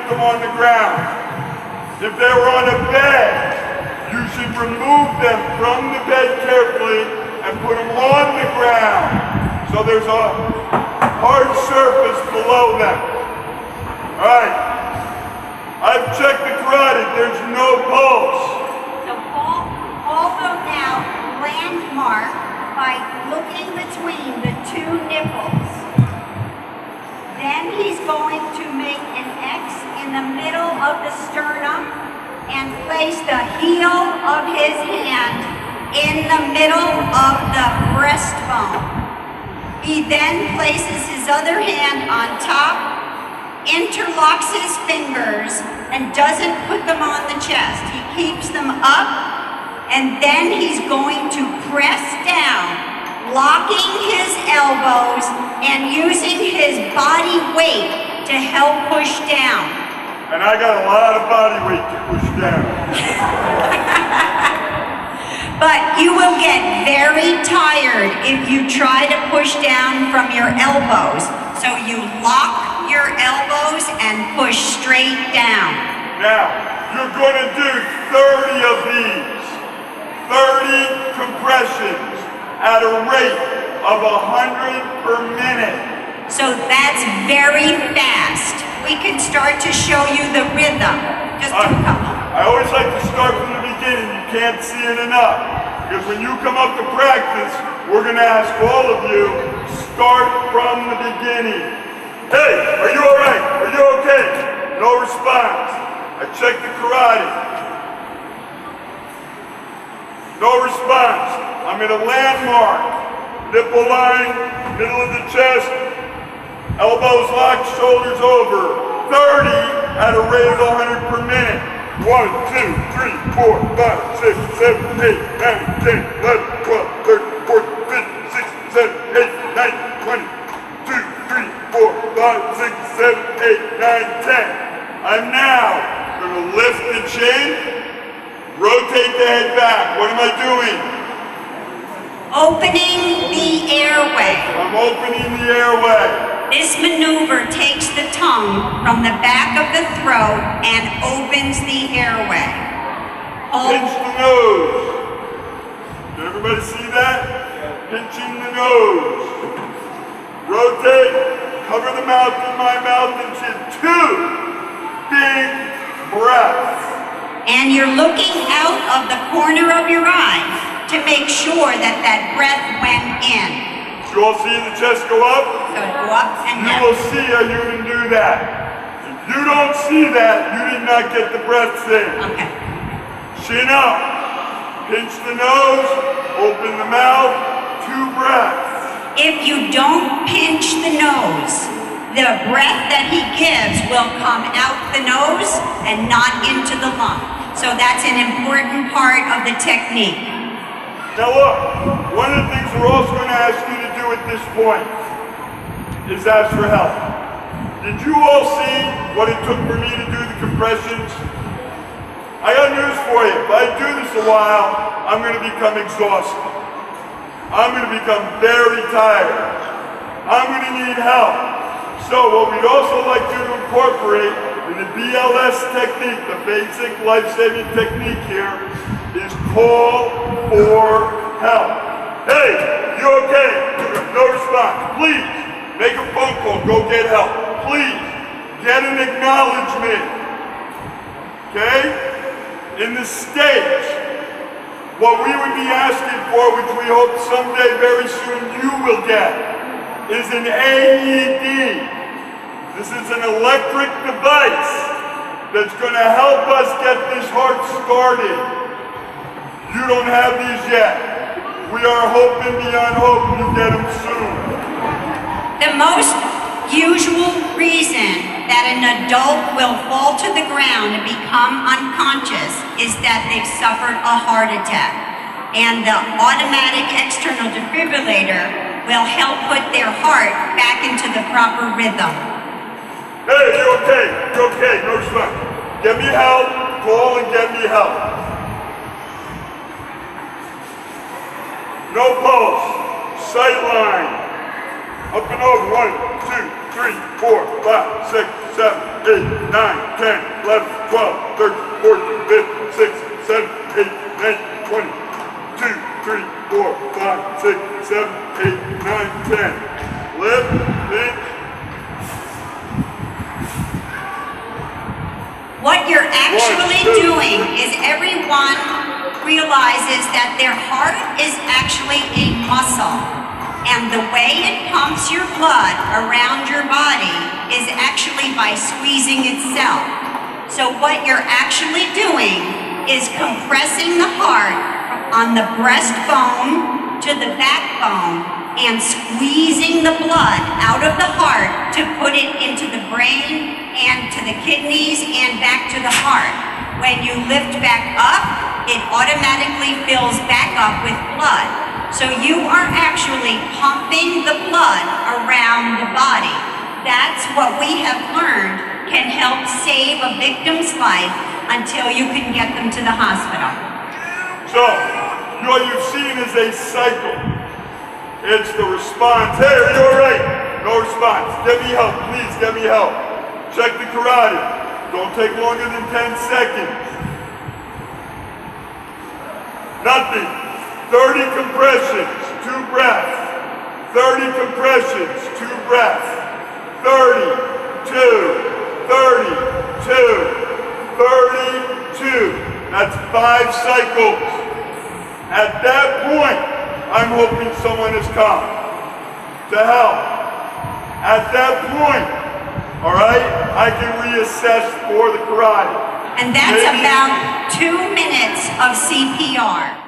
them on the ground. If they were on a bed, you should remove them from the bed carefully and put them on the ground. So there's a hard surface below them. All right. I've checked the carotid. There's no pulse. So Paul will now landmark by looking between the two nipples. Then he's going to make an X in the middle of the sternum and place the heel of his hand in the middle of the breastbone. He then places his other hand on top, interlocks his fingers, and doesn't put them on the chest. He keeps them up, and then he's going to press down, locking his elbows and using his body weight to help push down. And I got a lot of body weight to push down. But you will get very tired if you try to push down from your elbows. So you lock your elbows and push straight down. Now, you're going to do 30 of these. 30 compressions at a rate of 100 per minute. So that's very fast. We can start to show you the rhythm. Just do a couple. I always like to start from the beginning. You can't see it enough. Because when you come up to practice, we're going to ask all of you, start from the beginning. Hey, are you all right? Are you okay? No response. I checked the carotid. No response. I'm at a landmark. Nipple line, middle of the chest, elbows locked, shoulders over. 30 at a rate of 100 per minute. 1, 2, 3, 4, 5, 6, 7, 8, 9, 10, 11, 12, 13, 14, 15, 16, 17, 18, 19, 20, 2, 3, 4, 5, 6, 7, 8, 9, 10. I'm now going to lift the chin, rotate the head back. What am I doing? Opening the airway. I'm opening the airway. This maneuver takes the tongue from the back of the throat and opens the airway. Pinch the nose. Did everybody see that? Pinching the nose. Rotate, cover the mouth with my mouth and chin. 2 big breaths. And you're looking out of the corner of your eye to make sure that that breath went in. You all see the chest go up? So go up and You down. will see a human do that. If you don't see that, you did not get the breaths in. Okay. Chin up. Pinch the nose. Open the mouth. 2 breaths. If you don't pinch the nose, the breath that he gives will come out the nose and not into the lung. So that's an important part of the technique. Now look, one of the things we're also going to ask you to do at this point is ask for help. Did you all see what it took for me to do the compressions? I got news for you. If I do this a while, I'm going to become exhausted. I'm going to become very tired. I'm going to need help. So what we'd also like you to incorporate in the BLS technique, the basic life-saving technique here, is call for help. Hey, you okay? No response. Please, make a phone call. Go get help. Please, get an acknowledgement. Okay? In the States, what we would be asking for, which we hope someday very soon you will get, is an AED. This is an electric device that's going to help us get this heart started. You don't have these yet. We are hoping beyond hope you get them soon. The most usual reason that an adult will fall to the ground and become unconscious is that they've suffered a heart attack. And the automatic external defibrillator will help put their heart back into the proper rhythm. Hey, you okay? You okay? No response. Get me help. Call and get me help. No pulse. Sight line. Up and over. 1, 2, 3, 4, 5, 6, 7, 8, 9, 10, 11, 12, 13, 14, 15, 16, 17, 18, 19, 20, 2, 3, 4, 5, 6, 7, 8, 9, 10. Lift, pinch. What you're actually doing is everyone realizes that their heart is actually a muscle. And the way it pumps your blood around your body is actually by squeezing itself. So what you're actually doing is compressing the heart on the breastbone to the backbone and squeezing the blood out of the heart to put it into the brain and to the kidneys and back to the heart. When you lift back up, it automatically fills back up with blood. So you are actually pumping the blood around the body. That's what we have learned can help save a victim's life until you can get them to the hospital. So, what you've seen is a cycle. It's the response. Hey, are you alright? No response. Get me help, please, get me help. Check the karate. Don't take longer than 10 seconds. Nothing. 30 compressions, 2 breaths. 30 compressions, 2 breaths. 30, 2, 32, 32. That's 5 cycles. At that point, I'm hoping someone has come to help. At that point, all right, I can reassess for the karate. And that's about 2 minutes of CPR.